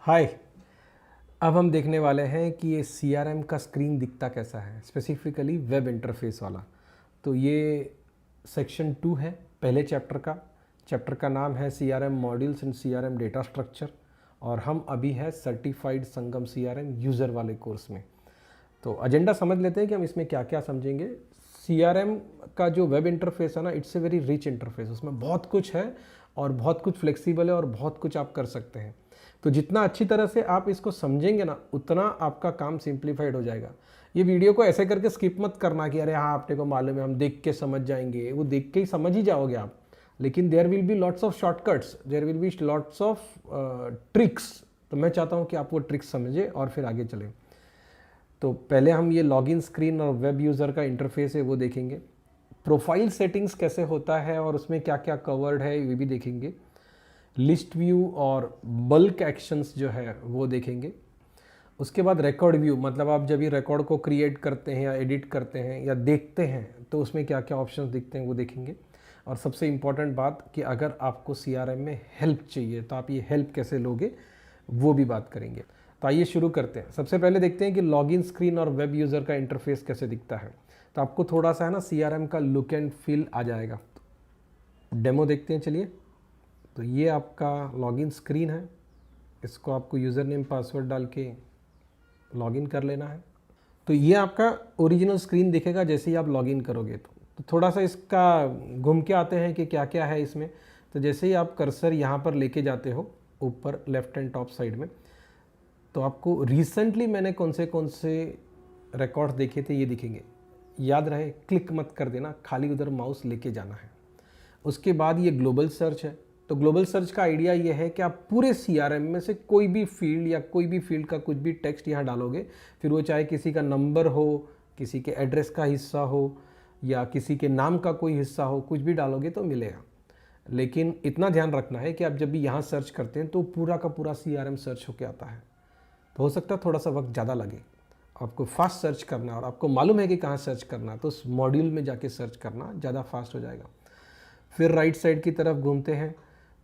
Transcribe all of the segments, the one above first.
हाय। अब हम देखने वाले हैं कि ये CRM का स्क्रीन दिखता कैसा है, स्पेसिफिकली वेब इंटरफेस वाला। तो ये सेक्शन 2 है पहले चैप्टर का नाम है CRM modules and CRM data structure, और हम अभी है सर्टिफाइड संगम CRM यूज़र वाले कोर्स में। तो एजेंडा समझ लेते हैं कि हम इसमें क्या क्या समझेंगे। CRM का जो वेब इंटरफेस है ना, it's a very rich interface. उसमें बहुत कुछ है और बहुत कुछ फ्लेक्सिबल है और बहुत कुछ आप कर सकते हैं। तो जितना अच्छी तरह से आप इसको समझेंगे ना, उतना आपका काम सिंप्लीफाइड हो जाएगा। ये वीडियो को ऐसे करके स्किप मत करना कि अरे हाँ आपने को मालूम है, हम देख के समझ जाएंगे। वो देख के ही समझ ही जाओगे आप, लेकिन there will be lots of shortcuts, there will be lots of tricks. तो मैं चाहता हूँ कि आप वो ट्रिक्स समझें और फिर आगे चलें। तो पहले हम ये लॉगिन स्क्रीन और वेब यूज़र का इंटरफेस है वो देखेंगे। प्रोफाइल सेटिंग्स कैसे होता है और उसमें क्या क्या कवर्ड है ये भी देखेंगे। लिस्ट व्यू और बल्क एक्शंस जो है वो देखेंगे। उसके बाद रिकॉर्ड व्यू, मतलब आप जब ये रिकॉर्ड को क्रिएट करते हैं या एडिट करते हैं या देखते हैं तो उसमें क्या क्या ऑप्शंस दिखते हैं वो देखेंगे। और सबसे इम्पॉर्टेंट बात कि अगर आपको CRM में हेल्प चाहिए तो आप ये हेल्प कैसे लोगे वो भी बात करेंगे। तो आइए शुरू करते हैं। सबसे पहले देखते हैं कि लॉगिन स्क्रीन और वेब यूज़र का इंटरफेस कैसे दिखता है। तो आपको थोड़ा सा है ना CRM का लुक एंड फील आ जाएगा। डेमो देखते हैं, चलिए। तो ये आपका लॉगिन स्क्रीन है, इसको आपको यूज़र नेम पासवर्ड डाल के लॉगिन कर लेना है। तो ये आपका ओरिजिनल स्क्रीन दिखेगा जैसे ही आप लॉगिन करोगे। तो थोड़ा सा इसका घूम के आते हैं कि क्या क्या है इसमें। तो जैसे ही आप कर्सर यहाँ पर लेके जाते हो ऊपर लेफ्ट एंड टॉप साइड में, तो आपको रिसेंटली मैंने कौन से रिकॉर्ड्स देखे थे ये दिखेंगे। याद रहे क्लिक मत कर देना, खाली उधर माउस लेके जाना है। उसके बाद ये ग्लोबल सर्च है। तो ग्लोबल सर्च का आइडिया ये है कि आप पूरे CRM में से कोई भी फील्ड या कोई भी फील्ड का कुछ भी टेक्स्ट यहाँ डालोगे, फिर वो चाहे किसी का नंबर हो, किसी के एड्रेस का हिस्सा हो या किसी के नाम का कोई हिस्सा हो, कुछ भी डालोगे तो मिलेगा। लेकिन इतना ध्यान रखना है कि आप जब भी यहाँ सर्च करते हैं तो पूरा का पूरा CRM सर्च होके आता है। तो हो सकता है थोड़ा सा वक्त ज़्यादा लगे। आपको फास्ट सर्च करना है और आपको मालूम है कि कहाँ सर्च करना है, तो उस मॉड्यूल में जाके सर्च करना ज़्यादा फास्ट हो जाएगा। फिर राइट साइड की तरफ घूमते हैं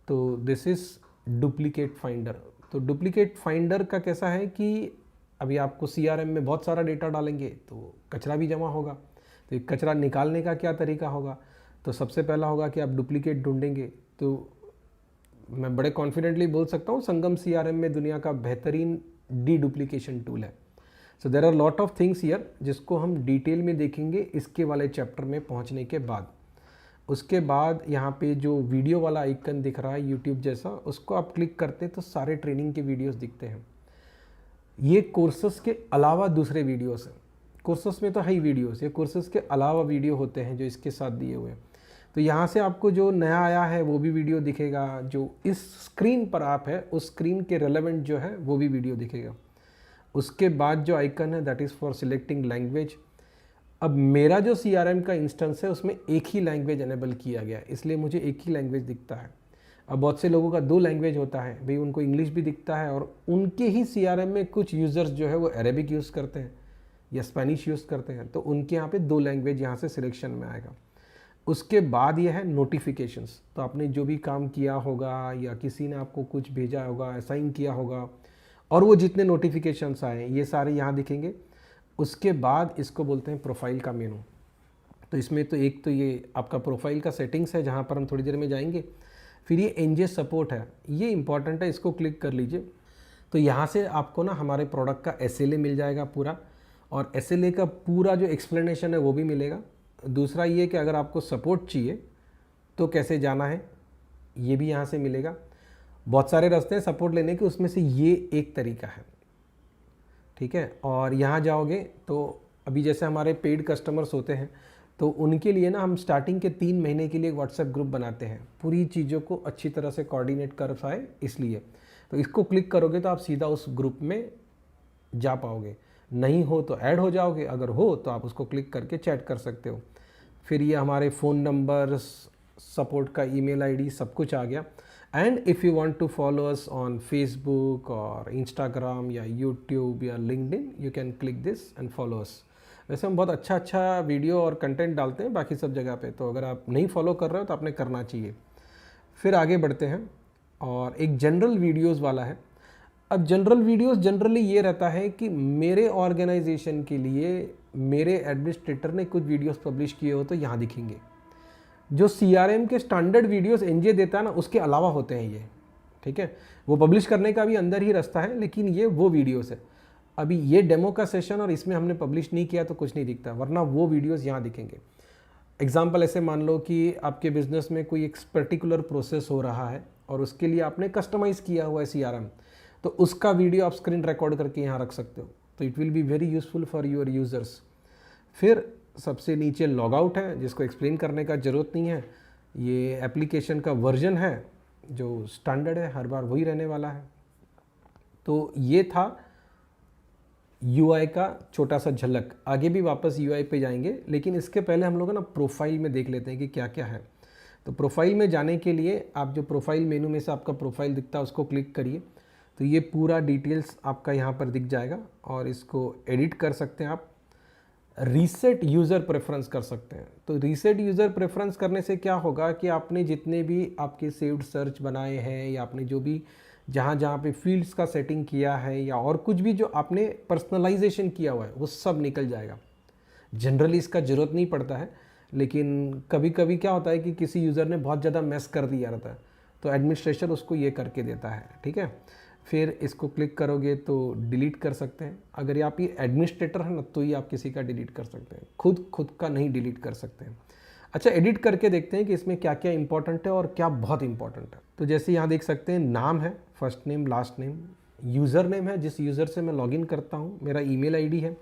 तो दिस इज़ डुप्लीकेट फाइंडर। तो डुप्लीकेट फाइंडर का कैसा है कि अभी आपको CRM में बहुत सारा डेटा डालेंगे तो कचरा भी जमा होगा। तो एक कचरा निकालने का क्या तरीका होगा? तो सबसे पहला होगा कि आप डुप्लीकेट ढूंढेंगे। तो मैं बड़े कॉन्फिडेंटली बोल सकता हूँ संगम CRM में दुनिया का बेहतरीन डुप्लीकेशन टूल है। So there are lot of things here जिसको हम डिटेल में देखेंगे इसके वाले चैप्टर में पहुँचने के बाद। उसके बाद यहाँ पे जो वीडियो वाला आइकन दिख रहा है यूट्यूब जैसा, उसको आप क्लिक करते हैं तो सारे ट्रेनिंग के वीडियोस दिखते हैं। ये कोर्सेस के अलावा दूसरे वीडियोस हैं। कोर्सेस में तो है ही वीडियोस, ये कोर्सेस के अलावा वीडियो होते हैं जो इसके साथ दिए हुए हैं। तो यहाँ से आपको जो नया आया है वो भी वीडियो दिखेगा, जो इस स्क्रीन पर आप है उस स्क्रीन के रेलेवेंट जो है वो भी वीडियो दिखेगा। उसके बाद जो आइकन है that is for selecting language. अब मेरा जो CRM का इंस्टेंस है उसमें एक ही लैंग्वेज एनेबल किया गया है, इसलिए मुझे एक ही लैंग्वेज दिखता है। अब बहुत से लोगों का 2 लैंग्वेज होता है, भाई उनको इंग्लिश भी दिखता है और उनके ही CRM में कुछ यूज़र्स जो है वो अरेबिक यूज़ करते हैं या स्पेनिश यूज़ करते हैं, तो उनके यहाँ पे 2 लैंग्वेज यहाँ से सिलेक्शन में आएगा। उसके बाद ये है नोटिफिकेशंस। तो आपने जो भी काम किया होगा या किसी ने आपको कुछ भेजा होगा, असाइन किया होगा, और वो जितने नोटिफिकेशंस आए ये सारे यहाँ दिखेंगे। उसके बाद इसको बोलते हैं प्रोफाइल का मेनू। तो इसमें तो एक तो ये आपका प्रोफाइल का सेटिंग्स है जहाँ पर हम थोड़ी देर में जाएंगे। फिर ये NJ सपोर्ट है, ये इंपॉर्टेंट है, इसको क्लिक कर लीजिए। तो यहाँ से आपको ना हमारे प्रोडक्ट का SLA मिल जाएगा पूरा, और SLA का पूरा जो एक्सप्लेनेशन है वो भी मिलेगा। दूसरा ये कि अगर आपको सपोर्ट चाहिए तो कैसे जाना है ये भी यहाँ से मिलेगा। बहुत सारे रास्ते हैं सपोर्ट लेने के, उसमें से ये एक तरीका है, ठीक है। और यहाँ जाओगे तो अभी जैसे हमारे पेड कस्टमर्स होते हैं तो उनके लिए ना हम स्टार्टिंग के 3 महीने के लिए एक व्हाट्सएप ग्रुप बनाते हैं, पूरी चीज़ों को अच्छी तरह से कोऑर्डिनेट कर पाए इसलिए। तो इसको क्लिक करोगे तो आप सीधा उस ग्रुप में जा पाओगे। नहीं हो तो ऐड हो जाओगे, अगर हो तो आप उसको क्लिक करके चैट कर सकते हो। फिर ये हमारे फ़ोन नंबर, सपोर्ट का ईमेल आईडी सब कुछ आ गया। And if you want to follow us on Facebook और इंस्टाग्राम या यूट्यूब या LinkedIn, you can click this and follow us. वैसे हम बहुत अच्छा वीडियो और कंटेंट डालते हैं बाकी सब जगह पे, तो अगर आप नहीं फॉलो कर रहे हो तो आपने करना चाहिए। फिर आगे बढ़ते हैं और एक जनरल वीडियोस वाला है। अब जनरल वीडियोस जनरली ये रहता है कि मेरे ऑर्गेनाइजेशन के लिए मेरे एडमिनिस्ट्रेटर ने कुछ वीडियोस पब्लिश किए हो तो यहाँ दिखेंगे। जो CRM के स्टैंडर्ड वीडियोस NJ देता है ना, उसके अलावा होते हैं ये, ठीक है। वो पब्लिश करने का भी अंदर ही रास्ता है, लेकिन ये वो वीडियोस है। अभी ये डेमो का सेशन और इसमें हमने पब्लिश नहीं किया तो कुछ नहीं दिखता, वरना वो वीडियोस यहाँ दिखेंगे। एग्जाम्पल ऐसे मान लो कि आपके बिजनेस में कोई एक पर्टिकुलर प्रोसेस हो रहा है और उसके लिए आपने कस्टमाइज़ किया हुआ है CRM, तो उसका वीडियो आप स्क्रीन रिकॉर्ड करके यहाँ रख सकते हो, तो it will be very useful for your users. फिर सबसे नीचे लॉग आउट है, जिसको एक्सप्लेन करने का ज़रूरत नहीं है। ये एप्लीकेशन का वर्जन है जो स्टैंडर्ड है, हर बार वही रहने वाला है। तो ये था UI का छोटा सा झलक। आगे भी वापस UI पे जाएंगे, लेकिन इसके पहले हम लोग ना प्रोफाइल में देख लेते हैं कि क्या क्या है। तो प्रोफाइल में जाने के लिए आप जो प्रोफाइल मेनू में से आपका प्रोफाइल दिखता है उसको क्लिक करिए, तो ये पूरा डिटेल्स आपका यहाँ पर दिख जाएगा और इसको एडिट कर सकते हैं आप। रीसेट यूज़र प्रेफरेंस कर सकते हैं। तो रीसेट यूज़र प्रेफरेंस करने से क्या होगा कि आपने जितने भी आपके सेव्ड सर्च बनाए हैं या आपने जो भी जहाँ जहाँ पे फील्ड्स का सेटिंग किया है या और कुछ भी जो आपने पर्सनलाइजेशन किया हुआ है वो सब निकल जाएगा। जनरली इसका ज़रूरत नहीं पड़ता है, लेकिन कभी कभी क्या होता है कि किसी यूज़र ने बहुत ज़्यादा मैस कर दिया रहता है, तो एडमिनिस्ट्रेशन उसको ये करके देता है, ठीक है। फिर इसको क्लिक करोगे तो डिलीट कर सकते हैं। अगर आप ये एडमिनिस्ट्रेटर है ना, तो ही आप किसी का डिलीट कर सकते हैं, खुद का नहीं डिलीट कर सकते हैं। अच्छा, एडिट करके देखते हैं कि इसमें क्या क्या इंपॉर्टेंट है और क्या बहुत इंपॉर्टेंट है। तो जैसे यहाँ देख सकते हैं, नाम है, first name last name, user name है जिस यूज़र से मैं लॉगिन करता हूँ, मेरा ईमेल आईडी है।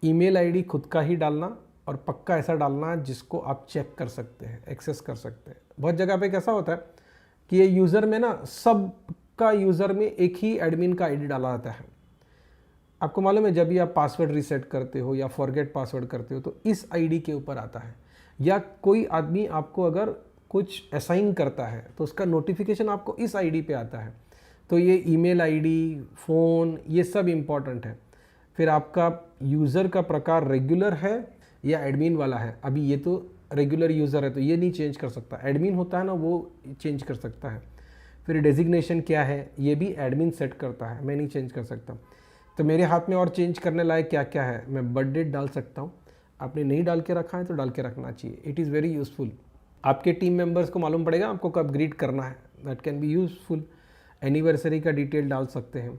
ईमेल आईडी खुद का ही डालना और पक्का ऐसा डालना जिसको आप चेक कर सकते हैं, एक्सेस कर सकते हैं। बहुत जगह पे कैसा होता है कि ये यूज़र में ना सब का यूज़र में एक ही एडमिन का आईडी डाला जाता है। आपको मालूम है, जब भी आप पासवर्ड रीसेट करते हो या फॉरगेट पासवर्ड करते हो तो इस आईडी के ऊपर आता है, या कोई आदमी आपको अगर कुछ असाइन करता है तो उसका नोटिफिकेशन आपको इस आईडी पे आता है। तो ये ईमेल आईडी, फ़ोन, ये सब इम्पॉर्टेंट है। फिर आपका यूज़र का प्रकार रेगुलर है या एडमिन वाला है। अभी ये तो रेगुलर यूज़र है तो ये नहीं चेंज कर सकता, एडमिन होता है ना वो चेंज कर सकता है। फिर डेजिग्नेशन क्या है, ये भी एडमिन सेट करता है, मैं नहीं चेंज कर सकता। तो मेरे हाथ में और चेंज करने लायक क्या क्या है, मैं बर्थ डेट डाल सकता हूँ। आपने नहीं डाल के रखा है तो डाल के रखना चाहिए, इट इज़ वेरी यूज़फुल। आपके टीम मेंबर्स को मालूम पड़ेगा आपको कब ग्रीट करना है, that can be useful. Anniversary का डिटेल डाल सकते हैं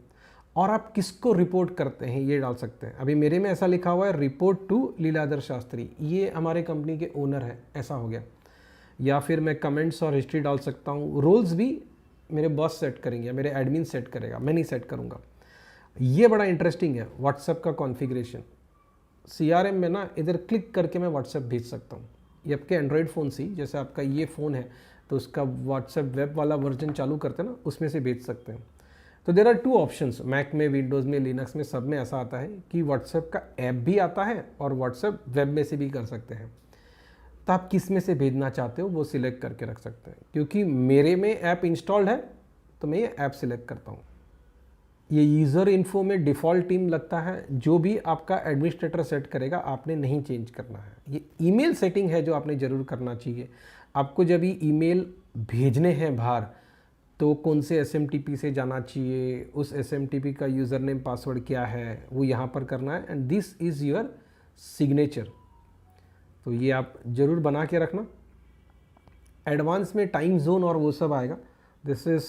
और आप किसको रिपोर्ट करते हैं ये डाल सकते हैं। अभी मेरे में ऐसा लिखा हुआ है, रिपोर्ट टू लीलाधर शास्त्री, ये हमारे कंपनी के ओनर है, ऐसा हो गया। या फिर मैं कमेंट्स और हिस्ट्री डाल सकता हूँ। रोल्स भी मेरे बॉस सेट करेंगे, मेरे एडमिन सेट करेगा, मैं नहीं सेट करूँगा। ये बड़ा इंटरेस्टिंग है, व्हाट्सएप का कॉन्फ़िगरेशन। CRM में ना इधर क्लिक करके मैं व्हाट्सएप भेज सकता हूँ। ये आपके एंड्रॉयड फ़ोन से, जैसे आपका ये फ़ोन है तो उसका व्हाट्सएप वेब वाला वर्जन चालू करते हैं ना, उसमें से भेज सकते हैं। तो देयर आर 2 ऑप्शंस, मैक में, विंडोज़ में, लिनक्स में, सब में ऐसा आता है कि व्हाट्सएप का ऐप भी आता है और व्हाट्सएप वेब में से भी कर सकते हैं। तो आप किस में से भेजना चाहते हो वो सिलेक्ट करके रख सकते हैं। क्योंकि मेरे में ऐप इंस्टॉल्ड है तो मैं ये ऐप सिलेक्ट करता हूँ। ये यूज़र इन्फो में डिफ़ॉल्ट टीम लगता है, जो भी आपका एडमिनिस्ट्रेटर सेट करेगा आपने नहीं चेंज करना है। ये ईमेल सेटिंग है जो आपने ज़रूर करना चाहिए। आपको जब ये ईमेल भेजने हैं बाहर तो कौन से SMTP से जाना चाहिए, उस SMTP का यूज़र नेम पासवर्ड क्या है वो यहाँ पर करना है, and this is your signature. तो ये आप ज़रूर बना के रखना। एडवांस में टाइम जोन और वो सब आएगा, this is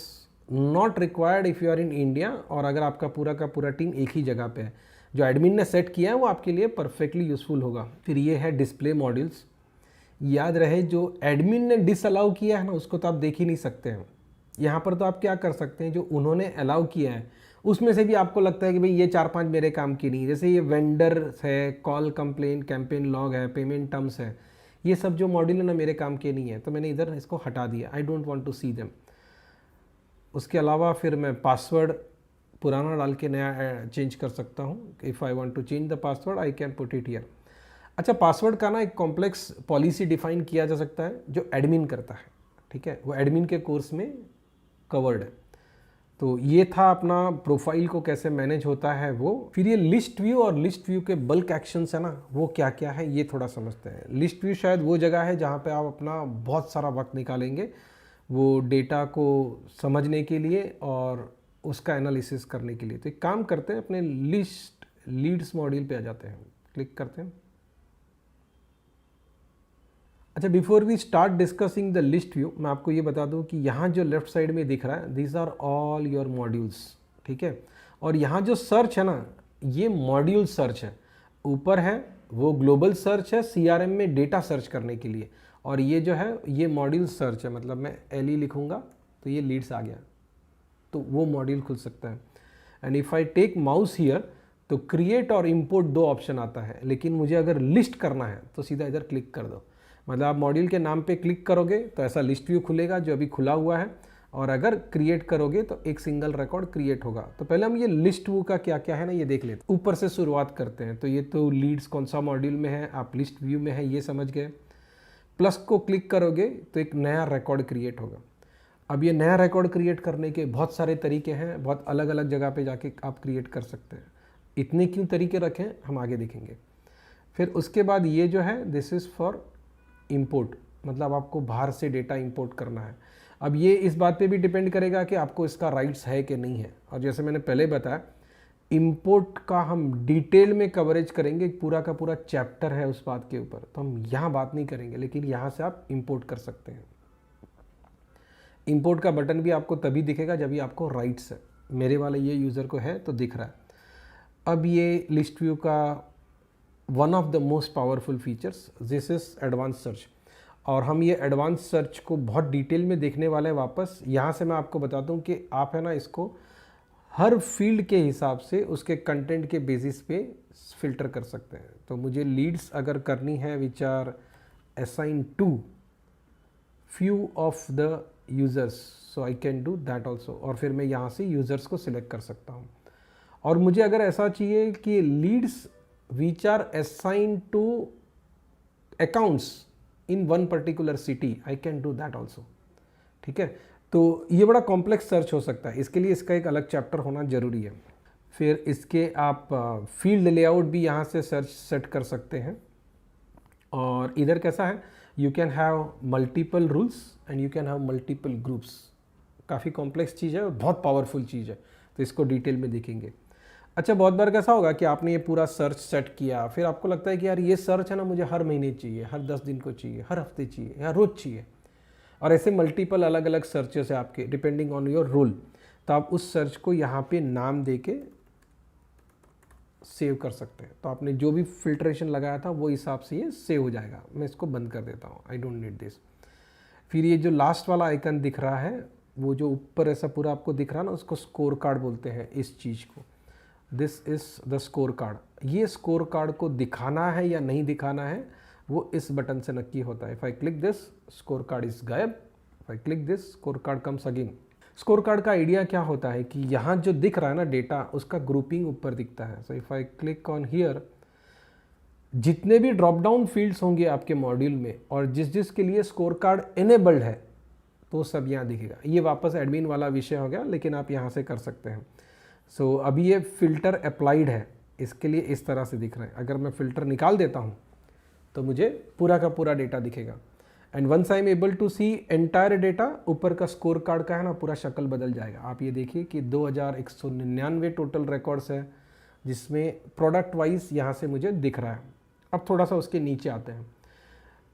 not required if you are in India, और अगर आपका पूरा का पूरा टीम एक ही जगह पे है। जो एडमिन ने सेट किया है वो आपके लिए परफेक्टली यूज़फुल होगा। फिर ये है डिस्प्ले मॉड्यूल्स। याद रहे, जो एडमिन ने डिसअलाउ किया है ना उसको तो आप देख ही नहीं सकते हैं। यहाँ पर तो आप क्या कर सकते हैं, जो उन्होंने अलाउ किया है उसमें से भी आपको लगता है कि भाई ये 4-5 मेरे काम की नहीं, जैसे ये वेंडर है, कॉल कंप्लेन, कैंपेन लॉग है, पेमेंट टर्म्स है, ये सब जो मॉड्यूल है ना मेरे काम के नहीं है, तो मैंने इधर इसको हटा दिया, I don't want to see them. उसके अलावा फिर मैं पासवर्ड पुराना डाल के नया चेंज कर सकता हूँ। If I want to change the password I can put it here. अच्छा, पासवर्ड का ना एक कॉम्प्लेक्स पॉलिसी डिफाइन किया जा सकता है जो एडमिन करता है, ठीक है, वो एडमिन के कोर्स में कवर्ड है। तो ये था अपना प्रोफाइल को कैसे मैनेज होता है वो। फिर ये लिस्ट व्यू और लिस्ट व्यू के बल्क एक्शंस है ना, वो क्या क्या है ये थोड़ा समझते हैं। लिस्ट व्यू शायद वो जगह है जहाँ पे आप अपना बहुत सारा वक्त निकालेंगे वो डेटा को समझने के लिए और उसका एनालिसिस करने के लिए। तो एक काम करते हैं, अपने लीड्स मॉड्यूल पे आ जाते हैं, क्लिक करते हैं। अच्छा, before we start discussing the list view, मैं आपको ये बता दूं कि यहाँ जो लेफ्ट साइड में दिख रहा है, these are all your modules, ठीक है। और यहाँ जो सर्च है ना, ये मॉड्यूल सर्च है। ऊपर है वो ग्लोबल सर्च है CRM में डेटा सर्च करने के लिए, और ये जो है ये मॉड्यूल सर्च है। मतलब मैं LE लिखूँगा तो ये लीड्स आ गया, तो वो मॉड्यूल खुल सकता है। And if I take mouse here तो क्रिएट और इम्पोर्ट दो ऑप्शन आता है, लेकिन मुझे अगर लिस्ट करना है तो सीधा इधर क्लिक कर दो। मतलब आप मॉड्यूल के नाम पे क्लिक करोगे तो ऐसा लिस्ट व्यू खुलेगा जो अभी खुला हुआ है, और अगर क्रिएट करोगे तो एक सिंगल रिकॉर्ड क्रिएट होगा। तो पहले हम ये लिस्ट व्यू का क्या क्या है ना ये देख लेते हैं। ऊपर से शुरुआत करते हैं। तो ये तो लीड्स कौन सा मॉड्यूल में है, आप लिस्ट व्यू में है ये समझ गए। प्लस को क्लिक करोगे तो एक नया रिकॉर्ड क्रिएट होगा। अब ये नया रिकॉर्ड क्रिएट करने के बहुत सारे तरीके हैं, बहुत अलग अलग जगह पे जाके आप क्रिएट कर सकते हैं। इतने क्यों तरीके रखें हम आगे देखेंगे। फिर उसके बाद ये जो है दिस इज़ फॉर इंपोर्ट, मतलब आपको बाहर से डेटा इंपोर्ट करना है। अब ये इस बात पे भी डिपेंड करेगा कि आपको इसका राइट्स है कि नहीं है। और जैसे मैंने पहले बताया, इंपोर्ट का हम डिटेल में कवरेज करेंगे, पूरा का पूरा चैप्टर है उस बात के ऊपर, तो हम यहाँ बात नहीं करेंगे, लेकिन यहाँ से आप इंपोर्ट कर सकते हैं। इंपोर्ट का बटन भी आपको तभी दिखेगा जब ये आपको राइट्स है। मेरे वाले ये यूज़र को है तो दिख रहा है। अब ये लिस्ट व्यू का one of the most powerful features, this is advance search. और हम ये एडवांस सर्च को बहुत डिटेल में देखने वाले हैं वापस। यहाँ से मैं आपको बताता हूँ कि आप है ना इसको हर फील्ड के हिसाब से उसके कंटेंट के बेसिस पे फिल्टर कर सकते हैं। तो मुझे लीड्स अगर करनी है which are assign to few of the users, so I can do that also. और फिर मैं यहाँ से यूज़र्स को सिलेक्ट कर सकता हूँ। और मुझे अगर ऐसा चाहिए कि Leeds which are assigned to accounts in one particular city, I can do that also, ठीक है। तो ये बड़ा कॉम्प्लेक्स सर्च हो सकता है, इसके लिए इसका एक अलग चैप्टर होना ज़रूरी है। फिर इसके आप फील्ड लेआउट भी यहाँ से सर्च सेट कर सकते हैं। और इधर कैसा है, you can have multiple rules and you can have multiple groups. काफ़ी कॉम्प्लेक्स चीज़ है और बहुत पावरफुल चीज़ है, तो इसको डिटेल में देखेंगे। अच्छा, बहुत बार कैसा होगा कि आपने ये पूरा सर्च सेट किया, फिर आपको लगता है कि यार ये सर्च है ना मुझे हर महीने चाहिए, हर 10 दिन को चाहिए, हर हफ्ते चाहिए या रोज़ चाहिए, और ऐसे मल्टीपल अलग अलग सर्चेस है आपके डिपेंडिंग ऑन योर रोल। तो आप उस सर्च को यहाँ पे नाम दे के सेव कर सकते हैं। तो आपने जो भी फिल्ट्रेशन लगाया था वो हिसाब से ये सेव हो जाएगा। मैं इसको बंद कर देता हूँ, आई डोंट नीड दिस। फिर ये जो लास्ट वाला आइकन दिख रहा है, वो जो ऊपर ऐसा पूरा आपको दिख रहा है ना, उसको स्कोर कार्ड बोलते हैं इस चीज़ को। This is the score card. ये स्कोर कार्ड को दिखाना है या नहीं दिखाना है वो इस बटन से नक्की होता है। If I click this, score card is गायब। If I click this, score card comes again. Score card का आइडिया क्या होता है कि यहाँ जो दिख रहा है ना डेटा, उसका ग्रुपिंग ऊपर दिखता है। So if I click on here, जितने भी ड्रॉप डाउन फील्ड्स होंगे आपके मॉड्यूल में और जिस जिस के लिए स्कोर कार्ड इनेबल्ड है तो सब यहाँ दिखेगा। ये वापस एडमिन वाला विषय हो गया, लेकिन आप यहाँ से कर सकते हैं। सो अभी ये फ़िल्टर अप्लाइड है, इसके लिए इस तरह से दिख रहा है। अगर मैं फ़िल्टर निकाल देता हूँ तो मुझे पूरा का पूरा डेटा दिखेगा। And once I am able to see entire data, ऊपर का स्कोर कार्ड का है ना पूरा शक्ल बदल जाएगा। आप ये देखिए कि 2199 टोटल रिकॉर्ड्स है, जिसमें प्रोडक्ट वाइज यहाँ से मुझे दिख रहा है। अब थोड़ा सा उसके नीचे आते हैं,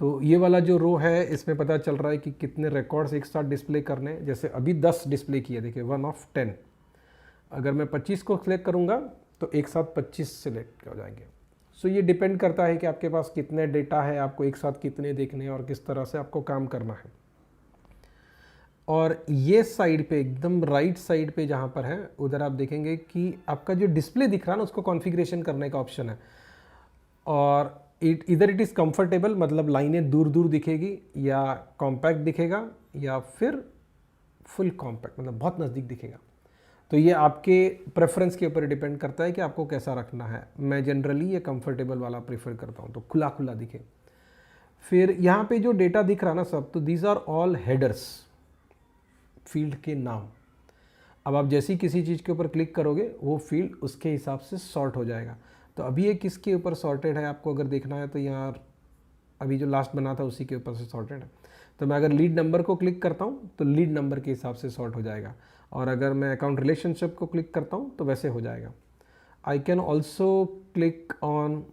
तो ये वाला जो रो है इसमें पता चल रहा है कि कितने रिकॉर्ड्स एक साथ डिस्प्ले करने। जैसे अभी 10 डिस्प्ले किए, देखिए 1 of 10। अगर मैं 25 को सिलेक्ट करूँगा तो एक साथ 25 सिलेक्ट हो जाएंगे। सो ये डिपेंड करता है कि आपके पास कितने डेटा है, आपको एक साथ कितने देखने हैं और किस तरह से आपको काम करना है। और ये साइड पे एकदम राइट साइड पे जहाँ पर है, उधर आप देखेंगे कि आपका जो डिस्प्ले दिख रहा है ना, उसको कॉन्फ़िगरेशन करने का ऑप्शन है। और इधर इट इज़ कंफर्टेबल, मतलब लाइनें दूर दूर दिखेगी, या कॉम्पैक्ट दिखेगा, या फिर फुल कॉम्पैक्ट मतलब बहुत नज़दीक दिखेगा। तो ये आपके प्रेफरेंस के ऊपर डिपेंड करता है कि आपको कैसा रखना है। मैं जनरली ये कंफर्टेबल वाला प्रेफर करता हूँ, तो खुला खुला दिखे। फिर यहाँ पे जो डेटा दिख रहा है ना सब, तो these are all headers, field के नाम। अब आप जैसी किसी चीज़ के ऊपर क्लिक करोगे वो फील्ड उसके हिसाब से सॉर्ट हो जाएगा। तो अभी ये किसके ऊपर सॉर्टेड है आपको अगर देखना है तो यहाँ अभी जो लास्ट बना था उसी के ऊपर से सॉर्टेड है। तो मैं अगर लीड नंबर को क्लिक करता हूँ तो लीड नंबर के हिसाब से सॉर्ट हो जाएगा, और अगर मैं अकाउंट रिलेशनशिप को क्लिक करता हूँ तो वैसे हो जाएगा। I can also click on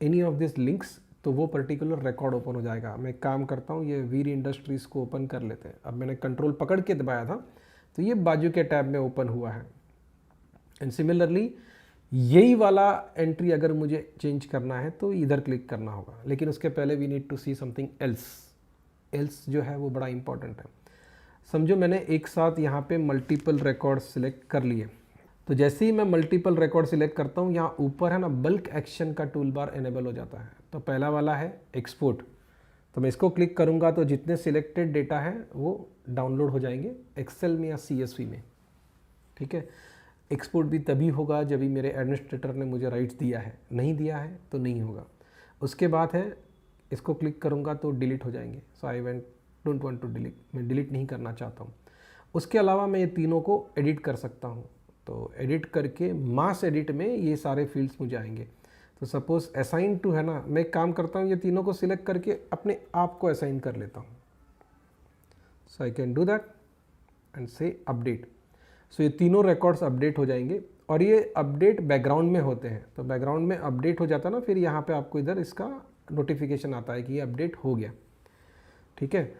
any of this links, तो वो पर्टिकुलर रिकॉर्ड ओपन हो जाएगा। मैं काम करता हूँ, ये वीर इंडस्ट्रीज़ को ओपन कर लेते हैं। अब मैंने कंट्रोल पकड़ के दबाया था तो ये बाजू के टैब में ओपन हुआ है। एंड सिमिलरली यही वाला एंट्री अगर मुझे चेंज करना है तो इधर क्लिक करना होगा, लेकिन उसके पहले we need to see something else. Else जो है वो बड़ा इंपॉर्टेंट है। समझो मैंने एक साथ यहाँ पे मल्टीपल रिकॉर्ड सिलेक्ट कर लिए, तो जैसे ही मैं मल्टीपल रिकॉर्ड सिलेक्ट करता हूँ, यहाँ ऊपर है ना बल्क एक्शन का टूल बार एनेबल हो जाता है। तो पहला वाला है एक्सपोर्ट, तो मैं इसको क्लिक करूँगा तो जितने सिलेक्टेड डेटा हैं वो डाउनलोड हो जाएंगे एक्सेल में या CSV में। ठीक है, एक्सपोर्ट भी तभी होगा जब भी मेरे एडमिनिस्ट्रेटर ने मुझे राइट्स दिया है, नहीं दिया है तो नहीं होगा। उसके बाद है इसको क्लिक करूँगा तो डिलीट हो जाएंगे। So I don't want to delete, मैं डिलीट नहीं करना चाहता हूँ। उसके अलावा मैं ये तीनों को एडिट कर सकता हूँ, तो एडिट करके मास एडिट में ये सारे फील्ड्स मुझे आएंगे। तो सपोज असाइन टू है ना, मैं एक काम करता हूँ, ये तीनों को सिलेक्ट करके अपने आप को असाइन कर लेता हूँ। So I can do that and say update. सो ये तीनों रिकॉर्ड्स अपडेट हो जाएंगे, और ये अपडेट बैकग्राउंड में होते हैं। तो बैकग्राउंड में अपडेट हो जाता है ना, फिर यहाँ पे आपको इधर इसका नोटिफिकेशन आता है कि ये अपडेट हो गया। ठीक है,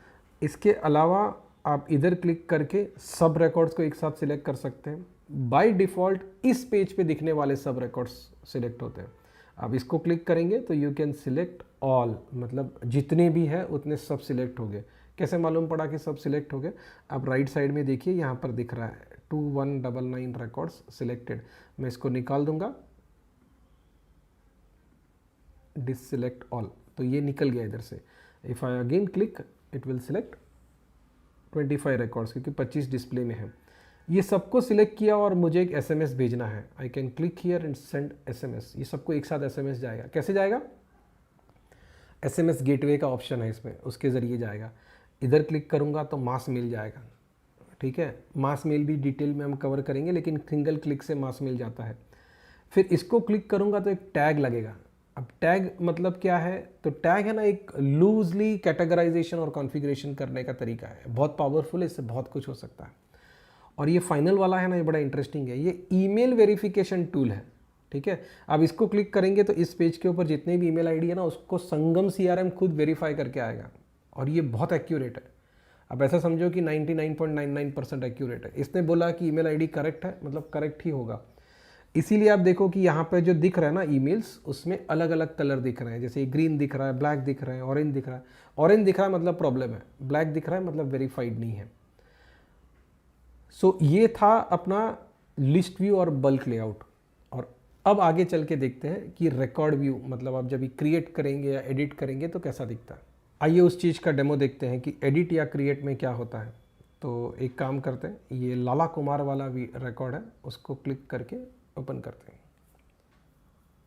इसके अलावा आप इधर क्लिक करके सब रिकॉर्ड्स को एक साथ सिलेक्ट कर सकते हैं। बाय डिफ़ॉल्ट इस पेज पे दिखने वाले सब रिकॉर्ड्स सिलेक्ट होते हैं। अब इसको क्लिक करेंगे तो यू कैन सिलेक्ट ऑल, मतलब जितने भी है उतने सब सिलेक्ट हो गए। कैसे मालूम पड़ा कि सब सिलेक्ट हो गए? आप राइट साइड में देखिए, यहाँ पर दिख रहा है 2199 रिकॉर्ड्स सिलेक्टेड। मैं इसको निकाल दूंगा, डिससिलेक्ट ऑल, तो ये निकल गया इधर से। If I again click it will select 25 records, क्योंकि 25 डिस्प्ले में है। ये सबको सिलेक्ट किया और मुझे एक SMS भेजना है। आई can click here and send SMS। ये सबको एक साथ SMS जाएगा। कैसे जाएगा? SMS गेटवे का ऑप्शन है इसमें, उसके ज़रिए जाएगा। इधर क्लिक करूँगा तो मास मेल जाएगा। ठीक है, मास मेल भी डिटेल में हम कवर करेंगे, लेकिन सिंगल क्लिक से मास मेल जाता है। फिर इसको क्लिक करूँगा तो एक टैग लगेगा। अब टैग मतलब क्या है? तो टैग है ना एक लूजली कैटेगराइजेशन और कॉन्फ़िगरेशन करने का तरीका है, बहुत पावरफुल है, इससे बहुत कुछ हो सकता है। और ये फाइनल वाला है ना, ये बड़ा इंटरेस्टिंग है। ये ईमेल वेरिफिकेशन टूल है। ठीक है, अब इसको क्लिक करेंगे तो इस पेज के ऊपर जितने भी ईमेल आईडी है ना, उसको संगम CRM खुद वेरीफाई करके आएगा, और ये बहुत एक्यूरेट है। अब ऐसा समझो कि 99.99% एक्यूरेट है। इसने बोला कि ईमेल आईडी करेक्ट है, मतलब करेक्ट ही होगा। इसीलिए आप देखो कि यहाँ पे जो दिख रहा है ना ईमेल्स, उसमें अलग अलग कलर दिख रहे हैं। जैसे ग्रीन दिख रहा है, ब्लैक दिख रहा है, ऑरेंज दिख रहा है। ऑरेंज दिख रहा है मतलब प्रॉब्लम है, ब्लैक दिख रहा है मतलब वेरीफाइड नहीं है। सो ये था अपना लिस्ट व्यू और बल्क लेआउट। और अब आगे चल के देखते हैं कि रिकॉर्ड व्यू, मतलब आप जब भी क्रिएट करेंगे या एडिट करेंगे तो कैसा दिखता है। आइए उस चीज़ का डेमो देखते हैं कि एडिट या क्रिएट में क्या होता है। तो एक काम करते हैं, ये लाला कुमार वाला भी रिकॉर्ड है, उसको क्लिक करके ओपन करते हैं।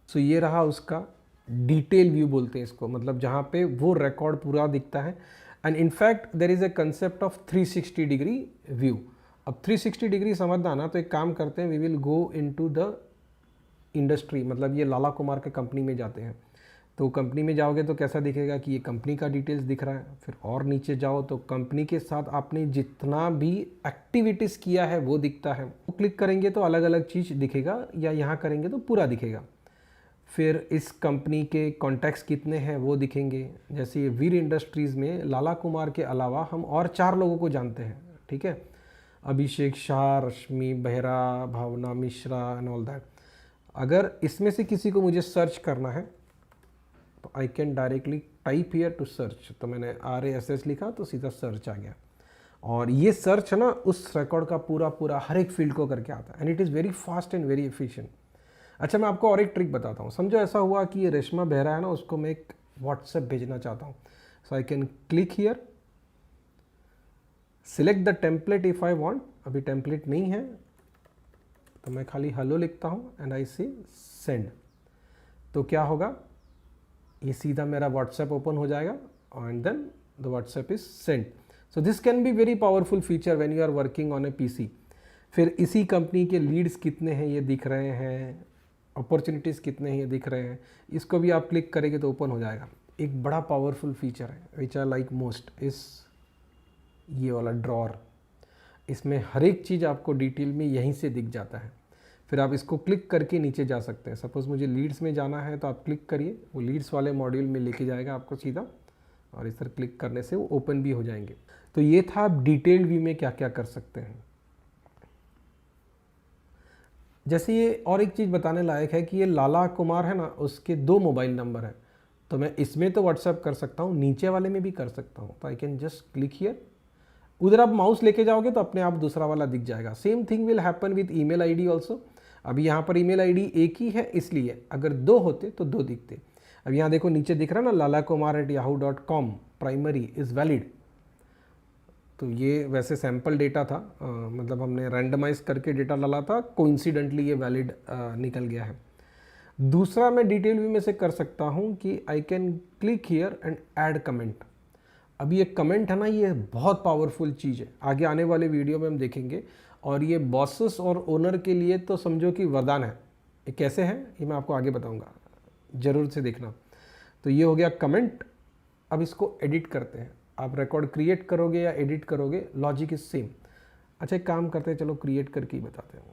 सो ये रहा उसका डिटेल व्यू बोलते हैं इसको, मतलब जहाँ पे वो रिकॉर्ड पूरा दिखता है। And in fact there is a concept of 360 degree view. अब 360 डिग्री समझना ना, तो एक काम करते हैं, we will go into the industry, मतलब ये लाला कुमार के कंपनी में जाते हैं। तो कंपनी में जाओगे तो कैसा दिखेगा कि ये कंपनी का डिटेल्स दिख रहा है। फिर और नीचे जाओ तो कंपनी के साथ आपने जितना भी एक्टिविटीज़ किया है वो दिखता है। वो क्लिक करेंगे तो अलग अलग चीज़ दिखेगा, या यहाँ करेंगे तो पूरा दिखेगा। फिर इस कंपनी के कॉन्टैक्ट्स कितने हैं वो दिखेंगे। जैसे ये वीर इंडस्ट्रीज़ में लाला कुमार के अलावा हम और 4 लोगों को जानते हैं। ठीक है, अभिषेक शाह, रश्मि बेहरा, भावना मिश्रा एंड ऑल दैट। अगर इसमें से किसी को मुझे सर्च करना है तो I can directly type here to search. तो मैंने RASS लिखा तो सीधा सर्च आ गया, और ये सर्च है ना उस रिकॉर्ड का पूरा हर एक फील्ड को करके आता है। And it is very fast and very efficient. अच्छा, मैं आपको और एक ट्रिक बताता हूँ। समझो ऐसा हुआ कि ये रेशमा बेहरा है ना, उसको मैं एक व्हाट्सएप भेजना चाहता हूँ। So I can click here, select the template if I want. अभी टेम्पलेट नहीं है तो मैं खाली हेलो लिखता हूँ एंड आई सी सेंड। तो क्या होगा, ये सीधा मेरा व्हाट्सएप ओपन हो जाएगा and then the WhatsApp is send. So this can be very powerful feature when you are working on a PC। फिर इसी कंपनी के लीड्स कितने हैं ये दिख रहे हैं, अपॉर्चुनिटीज़ कितने हैं ये दिख रहे हैं। इसको भी आप क्लिक करेंगे तो ओपन हो जाएगा। एक बड़ा पावरफुल फीचर है विच आई लाइक मोस्ट इस ये वाला ड्रॉर। इसमें हर एक चीज़ आपको डिटेल में यहीं से दिख जाता है। फिर आप इसको क्लिक करके नीचे जा सकते हैं। सपोज़ मुझे लीड्स में जाना है तो आप क्लिक करिए, वो लीड्स वाले मॉड्यूल में लेके जाएगा आपको सीधा, और इस तरह क्लिक करने से वो ओपन भी हो जाएंगे। तो ये था आप डिटेल्ड व्यू में क्या क्या कर सकते हैं। जैसे ये और एक चीज़ बताने लायक है कि ये लाला कुमार है ना, उसके 2 मोबाइल नंबर है, तो मैं इसमें तो व्हाट्सएप कर सकता हूँ, नीचे वाले में भी कर सकता हूँ। तो I can just click here, उधर आप माउस लेके जाओगे तो अपने आप दूसरा वाला दिख जाएगा। Same thing will happen with email ID also. अभी यहाँ पर ईमेल आईडी एक ही है, इसलिए अगर 2 होते तो 2 दिखते। अब यहाँ देखो नीचे दिख रहा है ना, lalakumar@yahoo.com प्राइमरी इज़ वैलिड। तो ये वैसे सैम्पल डेटा था, मतलब हमने रैंडमाइज करके डेटा डाला था, कोइंसिडेंटली ये वैलिड निकल गया है। दूसरा मैं डिटेल व्यू में से कर सकता हूँ कि आई can click here and add comment. अब ये कमेंट है ना, ये बहुत पावरफुल चीज़ है, आगे आने वाले वीडियो में हम देखेंगे। और ये बॉसेस और ओनर के लिए तो समझो कि वरदान है। ये कैसे है ये मैं आपको आगे बताऊंगा, ज़रूर से देखना। तो ये हो गया कमेंट। अब इसको एडिट करते हैं। आप रिकॉर्ड क्रिएट करोगे या एडिट करोगे, लॉजिक इज सेम। अच्छा एक काम करते हैं, चलो क्रिएट करके ही बताते हैं।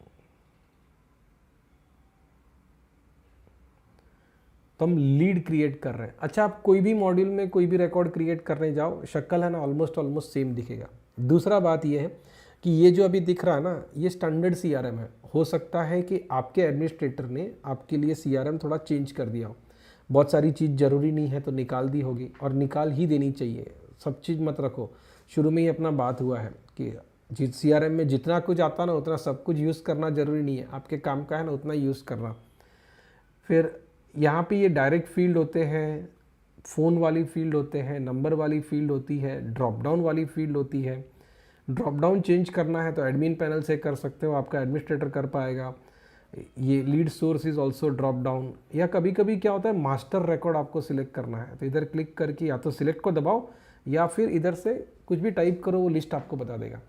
तो हम लीड क्रिएट कर रहे हैं। अच्छा आप कोई भी मॉड्यूल में कोई भी रिकॉर्ड क्रिएट करने जाओ, शक्ल है ना ऑलमोस्ट सेम दिखेगा। दूसरा बात ये है कि ये जो अभी दिख रहा है ना, ये स्टैंडर्ड CRM है। हो सकता है कि आपके एडमिनिस्ट्रेटर ने आपके लिए CRM थोड़ा चेंज कर दिया हो, बहुत सारी चीज़ ज़रूरी नहीं है तो निकाल दी होगी, और निकाल ही देनी चाहिए। सब चीज़ मत रखो। शुरू में ही अपना बात हुआ है कि जिस CRM में जितना कुछ आता ना उतना सब कुछ यूज़ करना ज़रूरी नहीं है, आपके काम का है ना उतना यूज़ करना। फिर यहाँ पे ये डायरेक्ट फील्ड होते हैं, फ़ोन वाली फील्ड होते हैं, नंबर वाली फील्ड होती है, ड्रॉप डाउन वाली फील्ड होती है। ड्रॉप डाउन चेंज करना है तो एडमिन पैनल से कर सकते हो, आपका एडमिनिस्ट्रेटर कर पाएगा। ये lead source is also drop down. या कभी कभी क्या होता है, मास्टर रिकॉर्ड आपको सिलेक्ट करना है तो इधर क्लिक करके या तो सिलेक्ट को दबाओ या फिर इधर से कुछ भी टाइप करो, वो लिस्ट आपको बता देगा।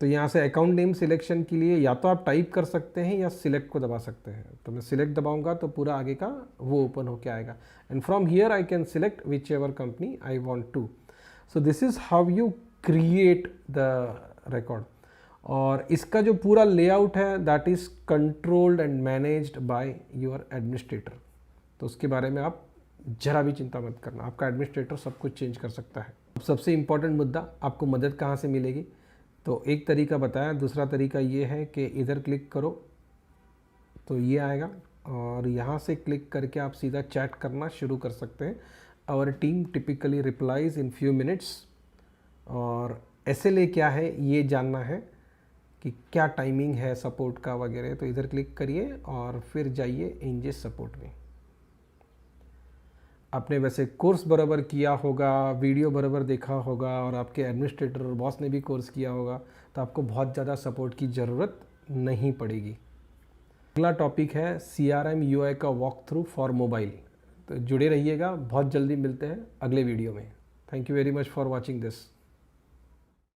तो यहाँ से अकाउंट नेम सिलेक्शन के लिए या तो आप टाइप कर सकते हैं या सिलेक्ट को दबा सकते हैं। तो मैं सिलेक्ट दबाऊंगा तो पूरा आगे का वो ओपन होके आएगा, and from here I can select whichever company I want to. So this is how you create the record. और इसका जो पूरा लेआउट है that is controlled and managed by your administrator. तो उसके बारे में आप जरा भी चिंता मत करना, आपका एडमिनिस्ट्रेटर सब कुछ चेंज कर सकता है। अब सबसे इम्पॉर्टेंट मुद्दा, आपको मदद कहाँ से मिलेगी। तो एक तरीका बताया, दूसरा तरीका ये है कि इधर क्लिक करो तो ये आएगा, और यहाँ से क्लिक करके आप सीधा चैट करना शुरू कर सकते हैं। Our team typically replies in few minutes. और SLA क्या है ये जानना है कि क्या टाइमिंग है सपोर्ट का वगैरह, तो इधर क्लिक करिए और फिर जाइए इंजेस सपोर्ट में। आपने वैसे कोर्स बराबर किया होगा, वीडियो बराबर देखा होगा, और आपके एडमिनिस्ट्रेटर और बॉस ने भी कोर्स किया होगा, तो आपको बहुत ज़्यादा सपोर्ट की ज़रूरत नहीं पड़ेगी। अगला टॉपिक है CRM UI का वॉक थ्रू फॉर मोबाइल। तो जुड़े रहिएगा, बहुत जल्दी मिलते हैं अगले वीडियो में। Thank you very much for watching this.